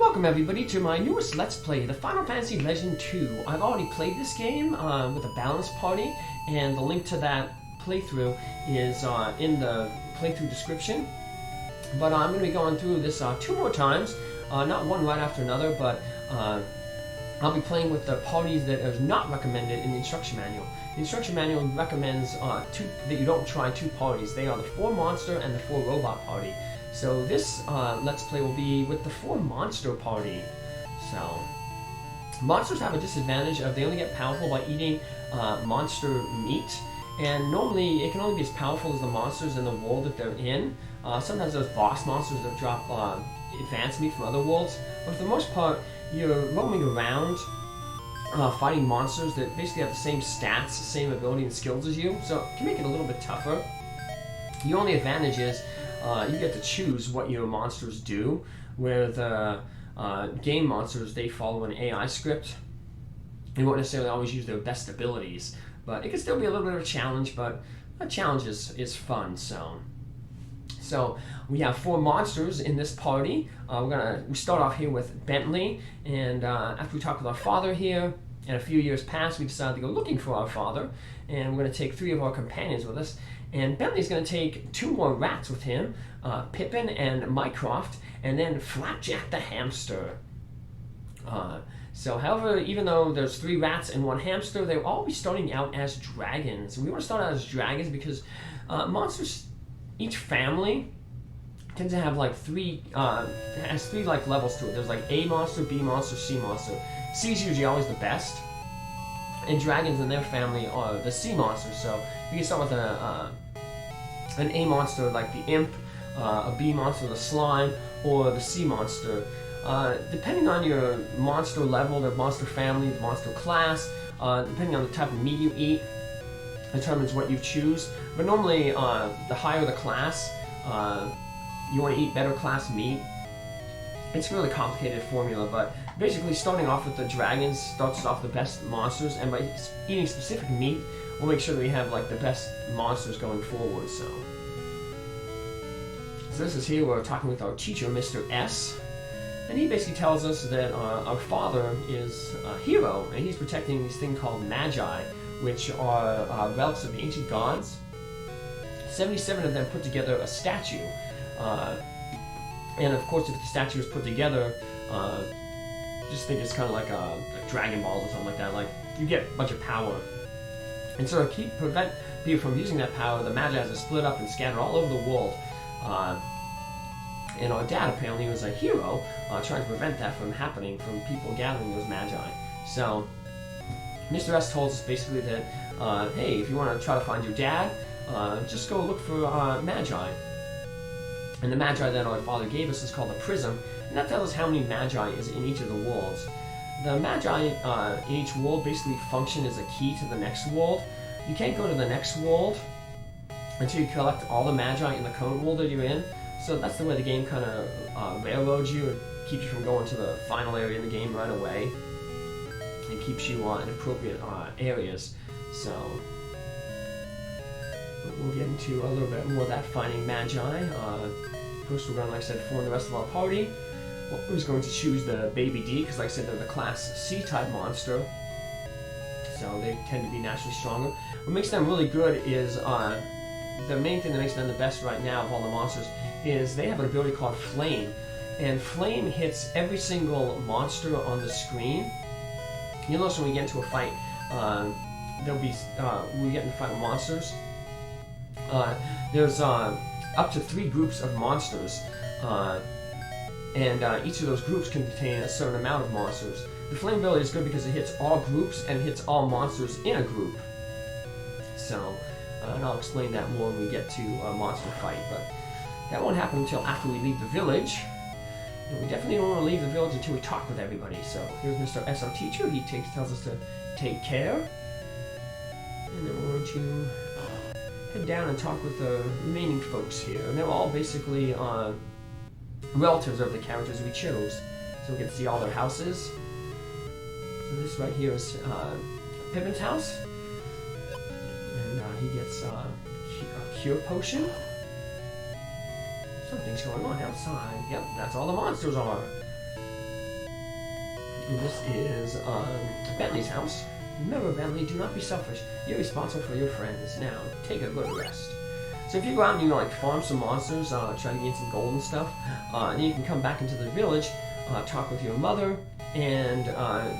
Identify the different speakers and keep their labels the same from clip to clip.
Speaker 1: Welcome everybody to my newest Let's Play, the Final Fantasy Legend 2. I've already played this game with a balanced party, and the link to that playthrough is in the playthrough description. But I'm going to be going through this 2 more times, not one right after another, but I'll be playing with the parties that are not recommended in the instruction manual. The instruction manual recommends that you don't try 2 parties. They are the 4 monster and the 4 robot party. So this Let's Play will be with the 4 monster party. So, monsters have a disadvantage of they only get powerful by eating monster meat. And normally it can only be as powerful as the monsters in the world that they're in. Sometimes there's boss monsters that drop advanced meat from other worlds. But for the most part, you're roaming around fighting monsters that basically have the same stats, same ability and skills as you. So it can make it a little bit tougher. The only advantage is you get to choose what your monsters do, where the game monsters, they follow an AI script. They won't necessarily always use their best abilities, but it can still be a little bit of a challenge, but a challenge is fun. So we have 4 monsters in this party. We start off here with Bentley, and after we talk with our father here, and a few years passed, we decided to go looking for our father, and we're going to take 3 of our companions with us. And Bentley's going to take 2 more rats with him, Pippin and Mycroft, and then Flapjack the hamster. However, even though there's 3 rats and 1 hamster, they'll all be starting out as dragons. And we want to start out as dragons because monsters, each family tends to have like 3, has 3 like levels to it. There's like A monster, B monster, C monster. C is usually always the best. And dragons in their family are the C monsters, so you can start with an A monster like the imp, a B monster the slime, or the C monster. Depending on your monster level, the monster family, the monster class, depending on the type of meat you eat, determines what you choose. But normally, the higher the class, you want to eat better class meat. It's a really complicated formula, but basically starting off with the dragons starts off the best monsters, and by eating specific meat, we'll make sure that we have like the best monsters going forward. So this is here we're talking with our teacher, Mr. S, and he basically tells us that our father is a hero, and he's protecting this thing called magi, which are relics of the ancient gods. 77 of them put together a statue. And of course, if the statue is put together, just think it's kind of like a Dragon Balls or something like that. Like, you get a bunch of power. And so to prevent people from using that power, the Magi are split up and scattered all over the world. And our dad apparently was a hero, trying to prevent that from happening, from people gathering those Magi. So, Mr. S told us basically that, hey, if you want to try to find your dad, just go look for Magi. And the Magi that our father gave us is called the Prism, and that tells us how many Magi is in each of the worlds. The Magi in each world basically function as a key to the next world. You can't go to the next world until you collect all the Magi in the current world that you're in, so that's the way the game kind of railroads you and keeps you from going to the final area in the game right away. It keeps you in appropriate areas. So we'll get into a little bit more of that finding Magi. First we're going to, like I said, form the rest of our party. We're just going to choose the Baby D, because like I said, they're the class C-type monster. So they tend to be naturally stronger. What makes them really good is, the main thing that makes them the best right now of all the monsters is they have an ability called Flame. And Flame hits every single monster on the screen. You'll notice when we get into a fight, we get into a fight with monsters. There's up to 3 groups of monsters, and each of those groups can contain a certain amount of monsters. The flame ability is good because it hits all groups and hits all monsters in a group. So, and I'll explain that more when we get to a monster fight, but that won't happen until after we leave the village. And we definitely don't want to leave the village until we talk with everybody. So here's Mr. S, our teacher. He tells us to take care, and then we're going to head down and talk with the remaining folks here. And they're all basically relatives of the characters we chose. So we get to see all their houses. So this right here is Pippin's house. And he gets a cure potion. Something's going on outside. Yep, that's all the monsters are. And this is Bentley's house. Remember, Bentley, do not be selfish. You're responsible for your friends. Now, take a good rest. So if you go out and you like farm some monsters, try to gain some gold and stuff, then you can come back into the village, talk with your mother, and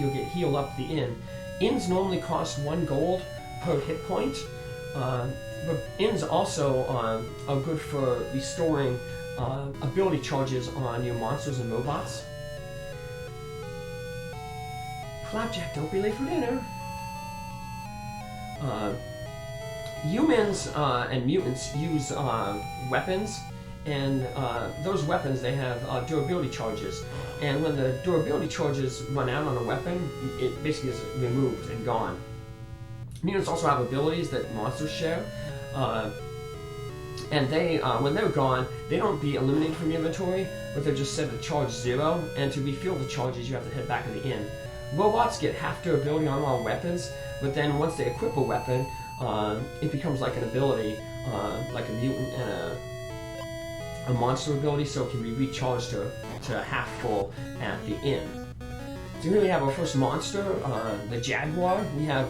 Speaker 1: you'll get healed up at the inn. Inns normally cost 1 gold per hit point, but inns also are good for restoring ability charges on your monsters and robots. Flapjack, don't be late for dinner. Humans and mutants use weapons, and those weapons, they have durability charges. And when the durability charges run out on a weapon, it basically is removed and gone. Mutants also have abilities that monsters share, and they, when they're gone, they don't be eliminated from your inventory, but they're just set to charge 0, and to refill the charges, you have to head back to the inn. Robots get half durability on all weapons, but then once they equip a weapon, it becomes like an ability, like a mutant and a monster ability, so it can be recharged to half full at the inn. So here we have our first monster, the jaguar. We have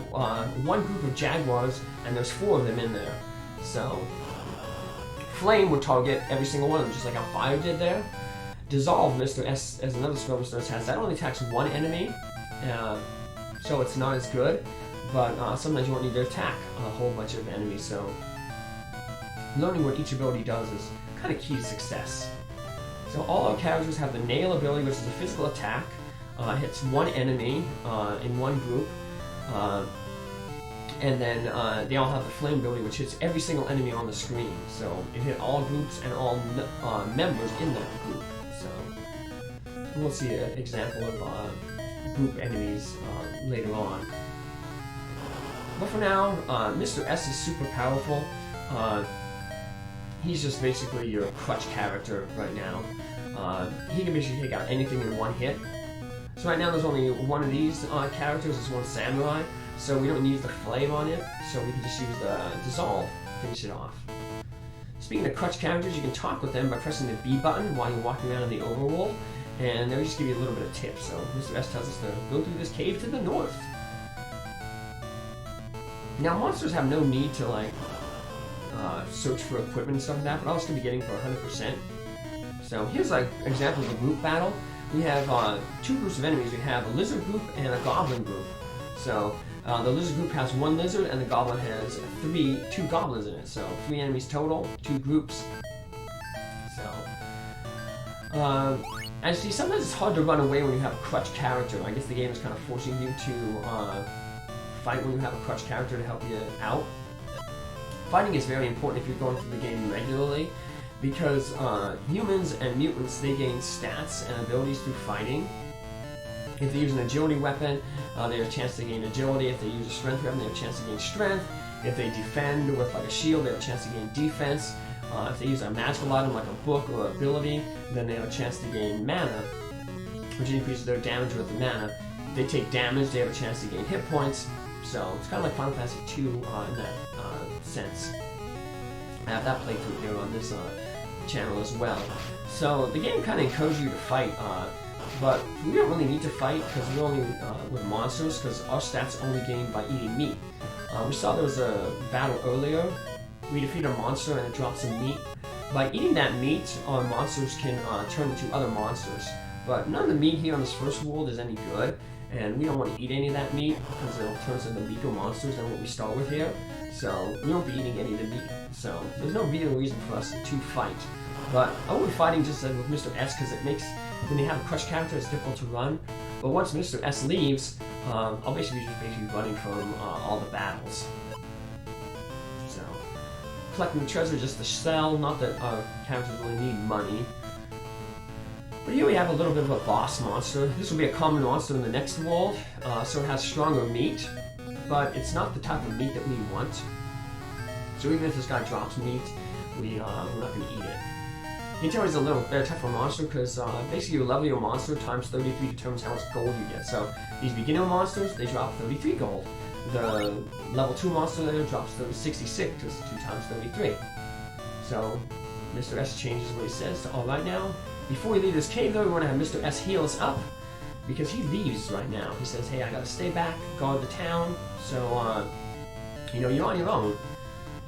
Speaker 1: one group of jaguars, and there's 4 of them in there. So flame would target every single one of them, just like how fire did there. Dissolve, Mr. S, as another spell Mr. S has, that only attacks 1 enemy, so it's not as good. But sometimes you won't need to attack a whole bunch of enemies, so learning what each ability does is kind of key to success. So all our characters have the nail ability, which is a physical attack. Hits 1 enemy in 1 group. And then they all have the flame ability, which hits every single enemy on the screen. So it hit all groups and all members in that group. So we'll see an example of group enemies later on. But for now, Mr. S is super powerful. He's just basically your crutch character right now. He can basically take out anything in 1 hit. So right now there's only 1 of these characters, it's 1 samurai, so we don't use the flame on it, so we can just use the dissolve to finish it off. Speaking of crutch characters, you can talk with them by pressing the B button while you're walking around in the overworld, and they'll just give you a little bit of tips. So Mr. S tells us to go through this cave to the north. Now monsters have no need to like search for equipment and stuff like that, but I'll still be getting for 100%. So here's like examples of group battle. We have 2 groups of enemies. We have a lizard group and a goblin group. So the lizard group has 1 lizard, and the goblin has 2 goblins in it. So 3 enemies total, 2 groups. So as you see, sometimes it's hard to run away when you have a crutch character. I guess the game is kind of forcing you to fight when you have a crutch character to help you out. Fighting is very important if you're going through the game regularly, because humans and mutants, they gain stats and abilities through fighting. If they use an agility weapon, they have a chance to gain agility. If they use a strength weapon, they have a chance to gain strength. If they defend with like a shield, they have a chance to gain defense. If they use a magical item like a book or ability, then they have a chance to gain mana, which increases their damage with the mana. If they take damage, they have a chance to gain hit points. So it's kind of like Final Fantasy II in that sense. I have that playthrough here on this channel as well. So the game kind of encourages you to fight, but we don't really need to fight because we're only with monsters, because our stats only gained by eating meat. We saw there was a battle earlier. We defeat a monster and it drops some meat. By eating that meat, our monsters can turn into other monsters. But none of the meat here on this first world is any good, and we don't want to eat any of that meat because it'll turn us into weaker monsters than what we start with here. So we won't be eating any of the meat. So there's no real reason for us to fight. But I will be fighting just like with Mr. S, because it makes, when you have a crutch character, it's difficult to run. But once Mr. S leaves, I'll basically just running from all the battles. So collecting the treasure just to sell, not that our characters really need money. But here we have a little bit of a boss monster. This will be a common monster in the next world, so it has stronger meat, but it's not the type of meat that we want. So even if this guy drops meat, we're not going to eat it. You can tell he's a little tougher monster because basically you level your monster times 33 determines how much gold you get. So these beginner monsters, they drop 33 gold. The level 2 monster there drops 66 because 2 times 33. So Mr. S changes what he says to all right now. Before we leave this cave though, we want to have Mr. S heal us up, because he leaves right now. He says, hey, I gotta stay back, guard the town, so, you know, you're on your own.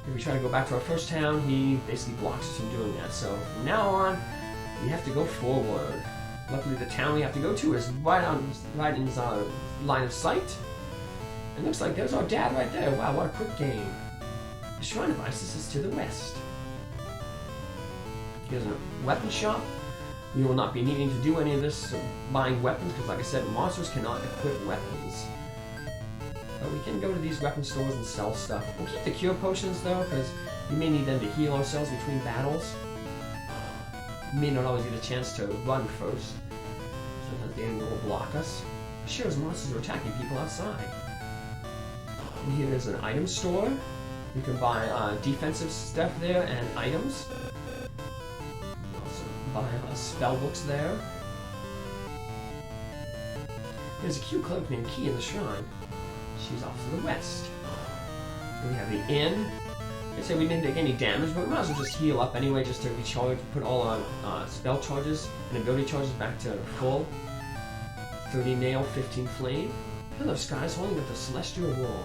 Speaker 1: If we try to go back to our first town, he basically blocks us from doing that. So from now on, we have to go forward. Luckily, the town we have to go to is right in his line of sight. It looks like there's our dad right there. Wow, what a quick game. The Shrine of Isis is to the west. Here's a weapon shop. We will not be needing to do any of this buying weapons, because like I said, monsters cannot equip weapons. But we can go to these weapon stores and sell stuff. We'll keep the cure potions though, because we may need them to heal ourselves between battles. We may not always get a chance to run first. Sometimes the enemy will block us. Sure as monsters are attacking people outside. And here is an item store. You can buy defensive stuff there and items. Also buy spell books there. There's a cute cloak named Key in the shrine. She's off to the west. And we have the inn. I say we didn't take any damage, but we might as well just heal up anyway, just to recharge, put all our spell charges and ability charges back to full. 30 nail, 15 flame. Pillar of skies holding up the celestial wall.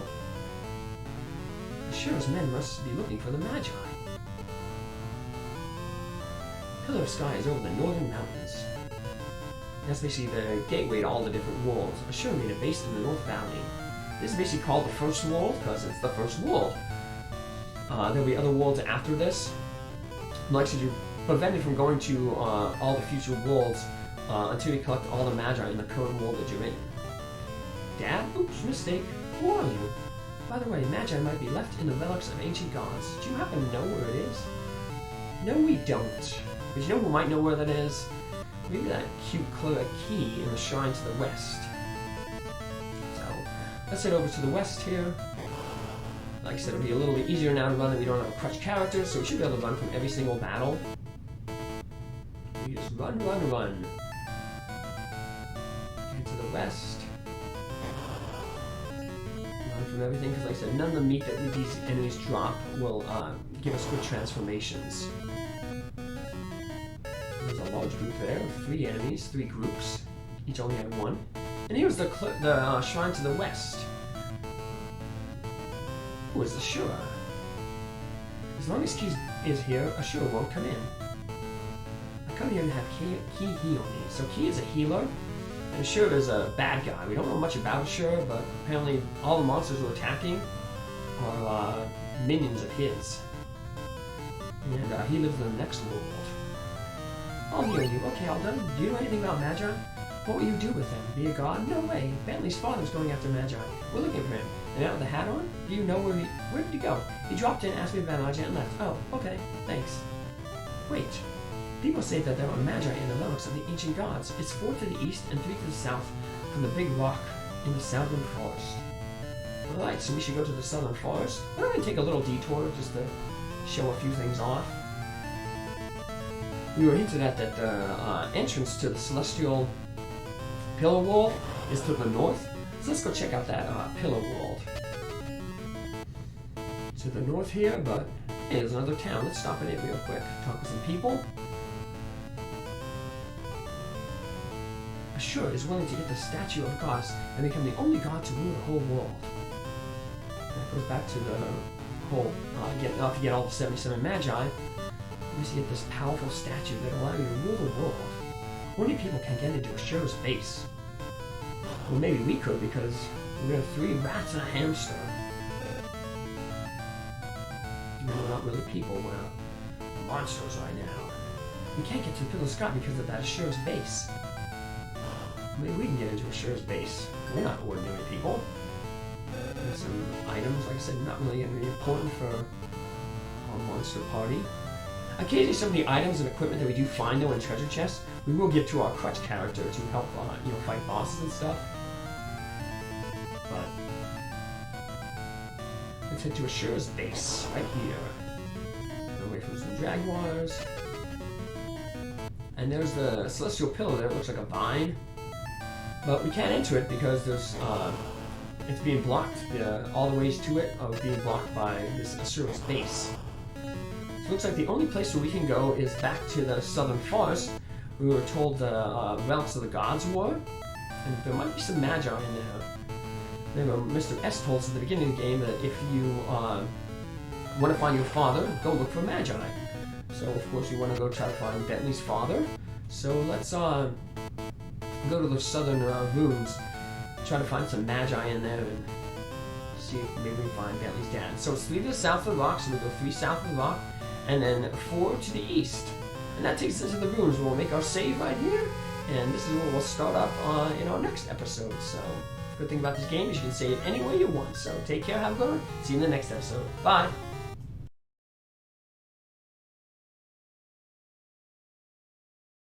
Speaker 1: Ashura's men must be looking for the Magi. Pillar of sky is over the northern mountains. That's basically the gateway to all the different worlds. Ashura made a base in the North Valley. This is basically called the first world because it's the first world. There'll be other worlds after this. Like I said, you're prevented from going to all the future worlds until you collect all the Magi in the current world that you're in. Dad? Oops, mistake. Who are you? By the way, Magi might be left in the relics of ancient gods. Do you happen to know where it is? No, we don't. But you know who might know where that is? Maybe that cute key in the shrine to the west. So, let's head over to the west here. Like I said, it'll be a little bit easier now to run that we don't have a crutch character, so we should be able to run from every single battle. We just run, run, run. Head to the west. Run from everything, because like I said, none of the meat that these enemies drop will give us good transformations. There's a large group there of 3 enemies, 3 groups. Each only had 1. And here's the shrine to the west. Who is Ashura? As long as Key is here, Ashura won't come in. I come here to have Key heal me. So Key is a healer, and Ashura is a bad guy. We don't know much about Ashura, but apparently all the monsters we're attacking are minions of his. And he lives in the next world. I'll heal you. Okay, all done. Do you know anything about Magi? What will you do with him? Be a god? No way. Bentley's father's going after Magi. We're looking for him. And now with the hat on? Do you know where did he go? He dropped in, asked me about Magi, and left. Oh, okay. Thanks. Wait. People say that there are Magi in the relics of the ancient gods. It's 4 to the east and 3 to the south from the big rock in the southern forest. Alright, so we should go to the southern forest. We're going to take a little detour just to show a few things off. We were hinted at that the entrance to the celestial pillar wall is to the north. So let's go check out that pillar wall. To the north here, but hey, there's another town. Let's stop in it real quick. Talk with some people. Ashura is willing to get the statue of gods and become the only god to rule the whole world. That goes back to the whole get all the 77 Magi. We must get this powerful statue that allows you to rule the world. Only people can get into Ashura's base. Well, maybe we could, because we have 3 rats and a hamster. We're not really people, we're monsters right now. We can't get to the Pillar of Sky because of that Ashura's base. Maybe we can get into Ashura's base. We're not ordinary people. There's some items, like I said, not really important for our monster party. Occasionally, some of the items and equipment that we do find though in treasure chests, we will give to our crutch character to help, fight bosses and stuff. But let's head to Ashura's base right here. Away from some jaguars. And there's the celestial pillar there. It looks like a vine, but we can't enter it because there's it's being blocked. All the ways to it are being blocked by this Ashura's base. It looks like the only place where we can go is back to the southern forest. We were told the relics of the gods were. And there might be some magi in there. Remember, Mr. S told us at the beginning of the game that if you want to find your father, go look for magi. So, of course, you want to go try to find Bentley's father. So, let's go to the southern rooms, try to find some magi in there, and see if maybe we can find Bentley's dad. So, it's 3 to the south of the rock, so we'll go 3 south of the rock, and then 4 to the east. And that takes us to the rooms. We'll make our save right here, and this is where we'll start up in our next episode. So, good thing about this game is you can save any way you want. So, take care, have a good one. See you in the next episode. Bye!